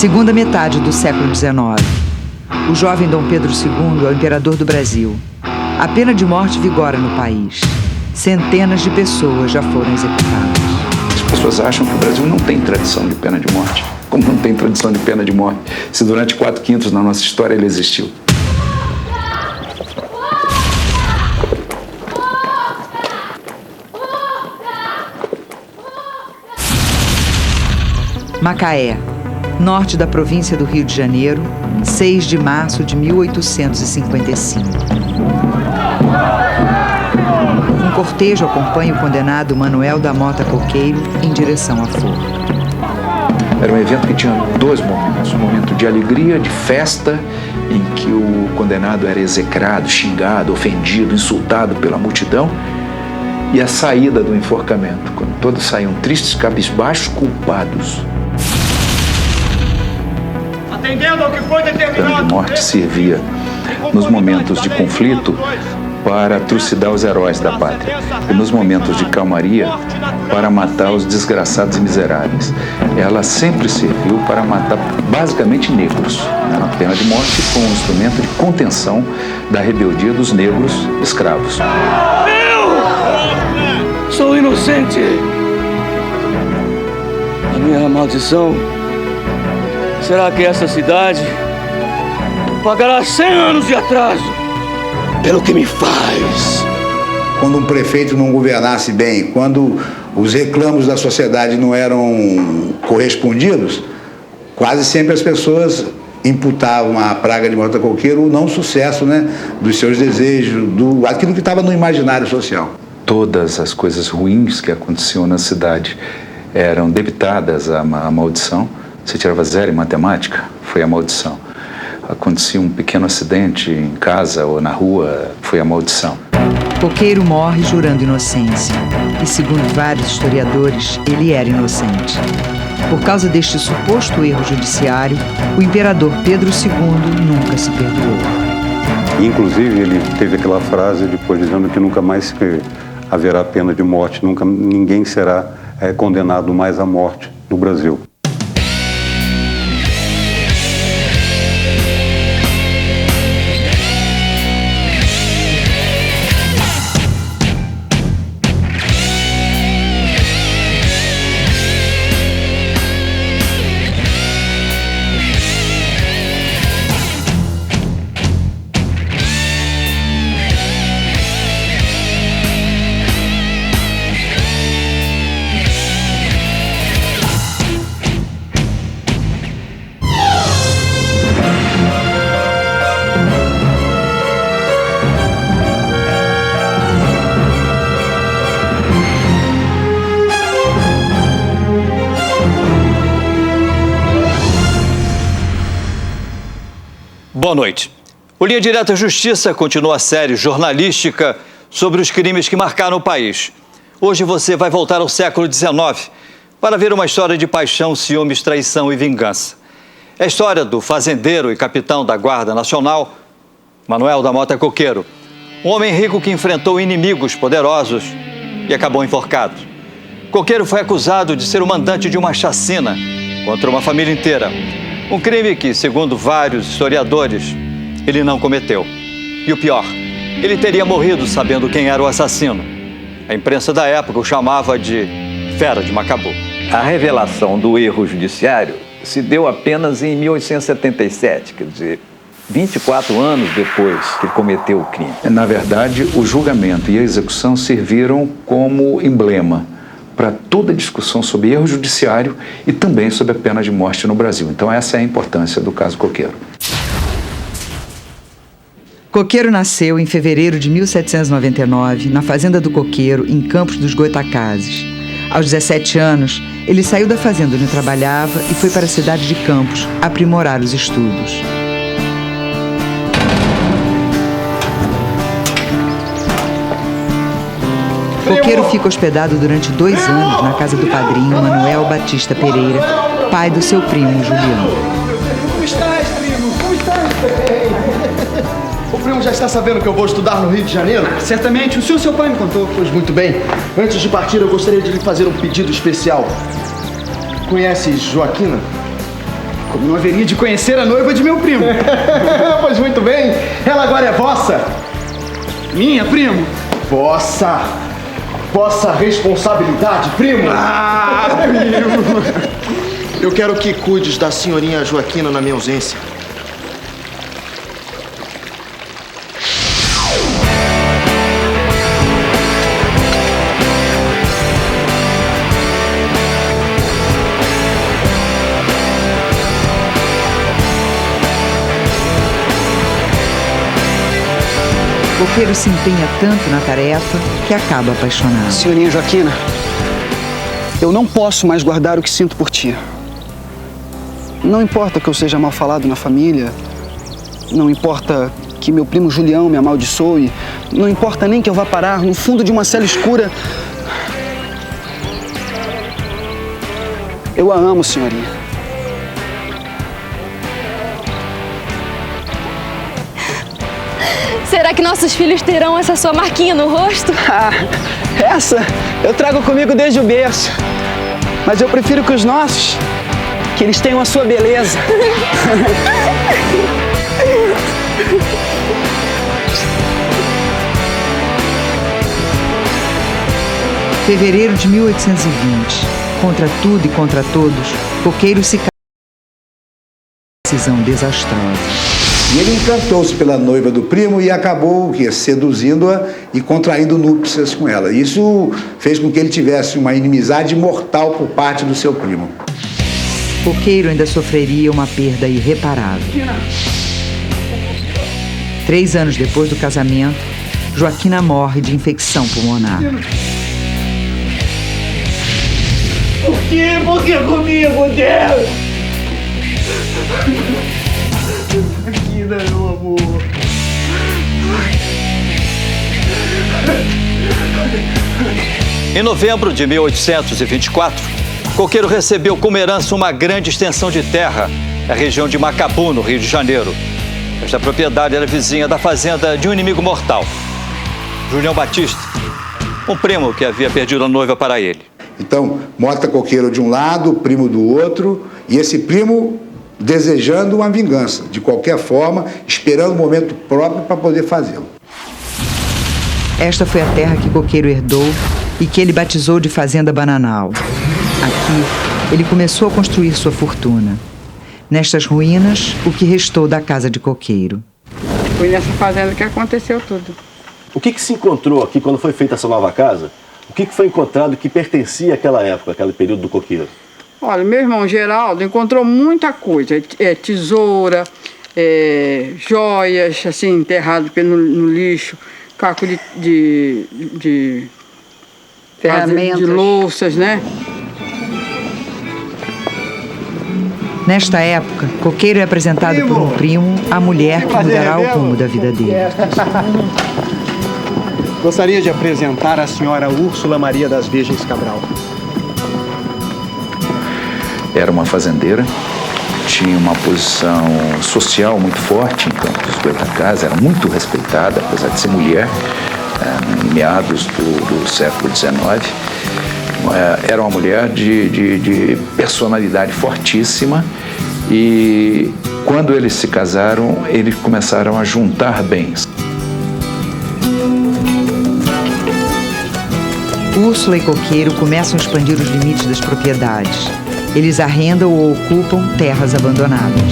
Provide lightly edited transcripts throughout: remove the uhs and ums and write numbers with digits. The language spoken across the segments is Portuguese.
Segunda metade do século XIX. O jovem Dom Pedro II é o imperador do Brasil. A pena de morte vigora no país. Centenas de pessoas já foram executadas. As pessoas acham que o Brasil não tem tradição de pena de morte. Como não tem tradição de pena de morte? Se durante 4/5 da nossa história ele existiu. Macaé, norte da província do Rio de Janeiro, 6 de março de 1855. Um cortejo acompanha o condenado Manuel da Mota Coqueiro em direção à forca. Era um evento que tinha dois momentos. Um momento de alegria, de festa, em que o condenado era execrado, xingado, ofendido, insultado pela multidão. E a saída do enforcamento, quando todos saíam tristes, cabisbaixos, culpados. Atendendo ao que foi determinado. A pena de morte servia, nos momentos de conflito, para trucidar os heróis da pátria. E nos momentos de calmaria, para matar os desgraçados e miseráveis. Ela sempre serviu para matar, basicamente, negros. A pena de morte foi um instrumento de contenção da rebeldia dos negros escravos. Eu sou inocente. A minha maldição será que essa cidade pagará 100 anos de atraso pelo que me faz. Quando um prefeito não governasse bem, quando os reclamos da sociedade não eram correspondidos, quase sempre as pessoas imputavam à praga de Mota Coqueiro o não sucesso, dos seus desejos, aquilo que estava no imaginário social. Todas as coisas ruins que aconteciam na cidade eram debitadas à maldição. Você tirava 0 em matemática, foi a maldição. Acontecia um pequeno acidente em casa ou na rua, foi a maldição. Coqueiro morre jurando inocência. E, segundo vários historiadores, ele era inocente. Por causa deste suposto erro judiciário, o imperador Pedro II nunca se perdoou. Inclusive, ele teve aquela frase depois dizendo que nunca mais haverá pena de morte, ninguém será condenado mais à morte no Brasil. Boa noite. O Linha Direta Justiça continua a série jornalística sobre os crimes que marcaram o país. Hoje você vai voltar ao século XIX para ver uma história de paixão, ciúmes, traição e vingança. É a história do fazendeiro e capitão da Guarda Nacional, Manuel da Mota Coqueiro, um homem rico que enfrentou inimigos poderosos e acabou enforcado. Coqueiro foi acusado de ser o mandante de uma chacina contra uma família inteira. Um crime que, segundo vários historiadores, ele não cometeu. E o pior, ele teria morrido sabendo quem era o assassino. A imprensa da época o chamava de Fera de Macabu. A revelação do erro judiciário se deu apenas em 1877, quer dizer, 24 anos depois que ele cometeu o crime. Na verdade, o julgamento e a execução serviram como emblema para toda a discussão sobre erro judiciário e também sobre a pena de morte no Brasil. Então essa é a importância do caso Coqueiro. Coqueiro nasceu em fevereiro de 1799, na fazenda do Coqueiro, em Campos dos Goitacazes. Aos 17 anos, ele saiu da fazenda onde trabalhava e foi para a cidade de Campos aprimorar os estudos. Coqueiro fica hospedado durante 2 anos na casa do padrinho Manuel Batista Pereira, pai do seu primo Juliano. Como estás, primo? Como estás? O primo já está sabendo que eu vou estudar no Rio de Janeiro? Certamente, o senhor seu pai me contou. Pois muito bem. Antes de partir, eu gostaria de lhe fazer um pedido especial. Conhece Joaquina? Como não haveria de conhecer a noiva de meu primo? Pois muito bem, ela agora é vossa. Minha, primo? Vossa responsabilidade, primo. Primo. Eu quero que cuides da senhorinha Joaquina na minha ausência. O coqueiro se empenha tanto na tarefa que acaba apaixonado. Senhorinha Joaquina, eu não posso mais guardar o que sinto por ti. Não importa que eu seja mal falado na família, não importa que meu primo Julião me amaldiçoe, não importa nem que eu vá parar no fundo de uma cela escura. Eu a amo, senhorinha. Será que nossos filhos terão essa sua marquinha no rosto? Essa eu trago comigo desde o berço. Mas eu prefiro que os nossos, que eles tenham a sua beleza. Fevereiro de 1820. Contra tudo e contra todos, Coqueiro se casou. Decisão desastrosa. E ele encantou-se pela noiva do primo e acabou seduzindo-a e contraindo núpcias com ela. Isso fez com que ele tivesse uma inimizade mortal por parte do seu primo. Coqueiro ainda sofreria uma perda irreparável. 3 anos depois do casamento, Joaquina morre de infecção pulmonar. Por quê? Por que comigo, Deus? Joaquina, meu amor. Em novembro de 1824, Coqueiro recebeu como herança uma grande extensão de terra na região de Macabu, no Rio de Janeiro. Esta propriedade era vizinha da fazenda de um inimigo mortal, Julião Batista, um primo que havia perdido a noiva para ele. Então, Mota Coqueiro de um lado, o primo do outro, e esse primo desejando uma vingança, de qualquer forma, esperando o momento próprio para poder fazê-lo. Esta foi a terra que Coqueiro herdou e que ele batizou de Fazenda Bananal. Aqui, ele começou a construir sua fortuna. Nestas ruínas, o que restou da casa de Coqueiro. Foi nessa fazenda que aconteceu tudo. O que se encontrou aqui quando foi feita essa nova casa? O que foi encontrado que pertencia àquela época, aquele período do Coqueiro? Olha, meu irmão Geraldo encontrou muita coisa. Tesoura, joias, assim, enterrado no lixo, caco de ferramentas, de louças, né? Nesta época, Coqueiro é apresentado por um primo à mulher que mudará o rumo da vida dele. Gostaria de apresentar a senhora Úrsula Maria das Virgens Cabral. Era uma fazendeira, tinha uma posição social muito forte em Campos dos Goytacazes, era muito respeitada, apesar de ser mulher, em meados do século XIX. Era uma mulher de personalidade fortíssima e quando eles se casaram, eles começaram a juntar bens. Úrsula e Coqueiro começam a expandir os limites das propriedades. Eles arrendam ou ocupam terras abandonadas.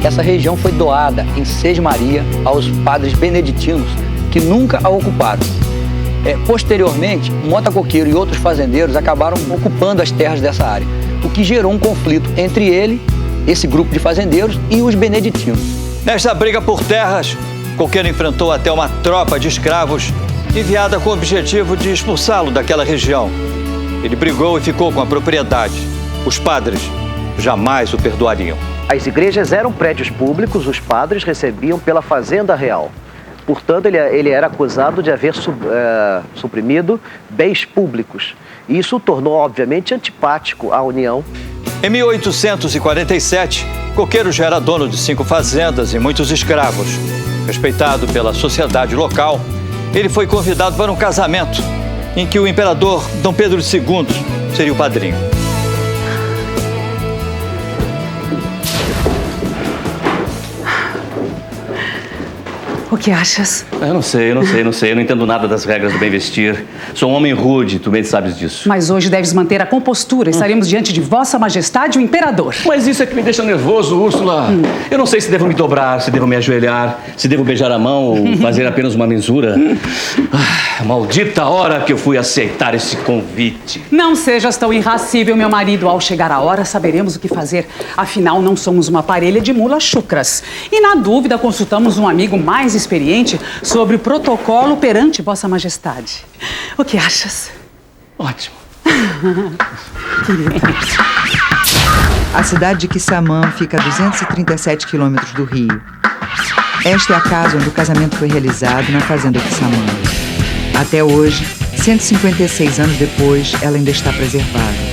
Essa região foi doada em Sesmaria aos padres beneditinos, que nunca a ocuparam. Posteriormente, Mota Coqueiro e outros fazendeiros acabaram ocupando as terras dessa área, o que gerou um conflito entre ele, esse grupo de fazendeiros, e os beneditinos. Nesta briga por terras, Coqueiro enfrentou até uma tropa de escravos enviada com o objetivo de expulsá-lo daquela região. Ele brigou e ficou com a propriedade. Os padres jamais o perdoariam. As igrejas eram prédios públicos, os padres recebiam pela fazenda real. Portanto, ele era acusado de haver suprimido bens públicos. E isso o tornou, obviamente, antipático à União. Em 1847, Coqueiro já era dono de 5 fazendas e muitos escravos. Respeitado pela sociedade local, ele foi convidado para um casamento em que o imperador Dom Pedro II seria o padrinho. O que achas? Eu não sei. Eu não entendo nada das regras do bem vestir. Sou um homem rude, tu bem sabes disso. Mas hoje deves manter a compostura. Estaremos diante de Vossa Majestade, o Imperador. Mas isso é que me deixa nervoso, Úrsula. Eu não sei se devo me dobrar, se devo me ajoelhar, se devo beijar a mão ou fazer apenas uma mensura. Maldita hora que eu fui aceitar esse convite. Não sejas tão irracível, meu marido. Ao chegar a hora, saberemos o que fazer. Afinal, não somos uma parelha de mulas chucras. E na dúvida, consultamos um amigo mais experiente sobre o protocolo perante Vossa Majestade. O que achas? Ótimo. A cidade de Quissamã fica a 237 quilômetros do Rio. Esta é a casa onde o casamento foi realizado, na fazenda Quissamã. Até hoje, 156 anos depois, ela ainda está preservada.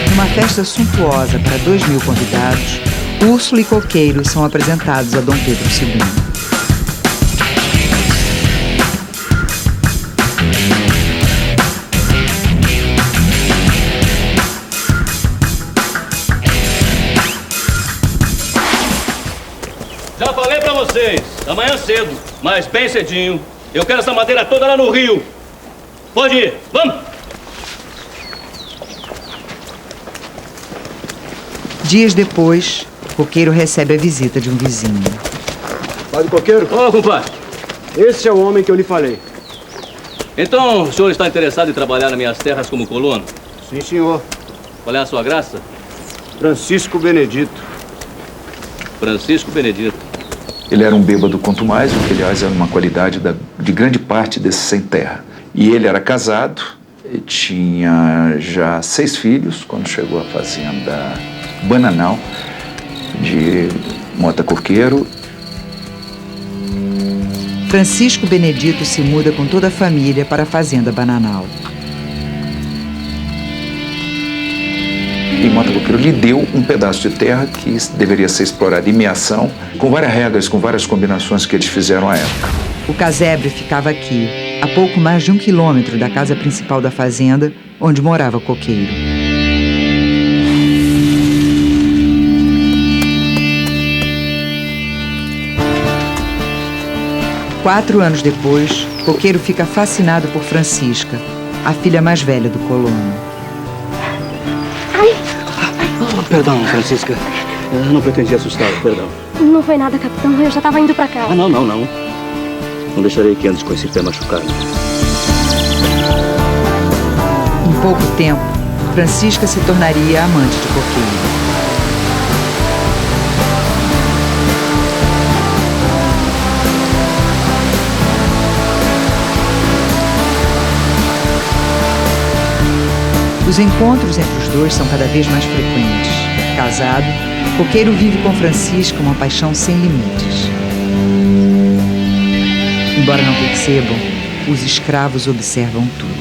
Numa festa suntuosa para 2.000 convidados, Úrsula e Coqueiro são apresentados a Dom Pedro II. Já falei pra vocês, amanhã cedo, mas bem cedinho. Eu quero essa madeira toda lá no Rio. Pode ir, vamos! Dias depois, Coqueiro recebe a visita de um vizinho. Padre Coqueiro? Ô, compadre. Esse é o homem que eu lhe falei. Então, o senhor está interessado em trabalhar nas minhas terras como colono? Sim, senhor. Qual é a sua graça? Francisco Benedito. Francisco Benedito. Ele era um bêbado quanto mais, o que, aliás, era uma qualidade de grande parte desses sem terra. E ele era casado, e tinha já 6 filhos quando chegou à fazenda Bananal, de Mota Coqueiro. Francisco Benedito se muda com toda a família para a fazenda Bananal. E Mota Coqueiro lhe deu um pedaço de terra que deveria ser explorado em meação, com várias regras, com várias combinações que eles fizeram à época. O casebre ficava aqui, a pouco mais de 1 quilômetro da casa principal da fazenda, onde morava Coqueiro. Quatro anos depois, Coqueiro fica fascinado por Francisca, a filha mais velha do colono. Perdão, Francisca. Eu não pretendia assustá-lo, perdão. Não foi nada, capitão. Eu já estava indo pra cá. Não. Não deixarei que andes com esse pé machucado. Em pouco tempo, Francisca se tornaria amante de Coqueiro. Os encontros entre os dois são cada vez mais frequentes. Casado, Coqueiro vive com Francisca uma paixão sem limites. Embora não percebam, os escravos observam tudo.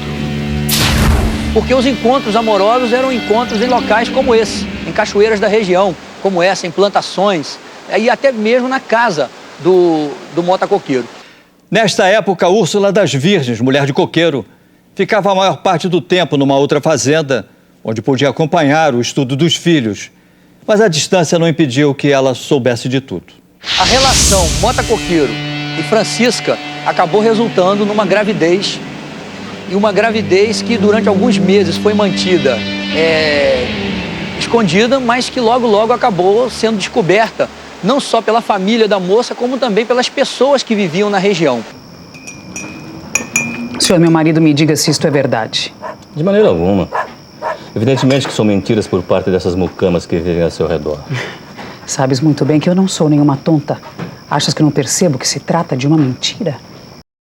Porque os encontros amorosos eram encontros em locais como esse, em cachoeiras da região, como essa, em plantações, e até mesmo na casa do Mota Coqueiro. Nesta época, Úrsula das Virgens, mulher de Coqueiro, ficava a maior parte do tempo numa outra fazenda, onde podia acompanhar o estudo dos filhos. Mas a distância não impediu que ela soubesse de tudo. A relação Mota Coqueiro e Francisca acabou resultando numa gravidez. E uma gravidez que durante alguns meses foi mantida escondida, mas que logo acabou sendo descoberta, não só pela família da moça, como também pelas pessoas que viviam na região. Senhor, meu marido, me diga se isto é verdade. De maneira alguma. Evidentemente que são mentiras por parte dessas mucamas que vivem ao seu redor. Sabes muito bem que eu não sou nenhuma tonta. Achas que eu não percebo que se trata de uma mentira?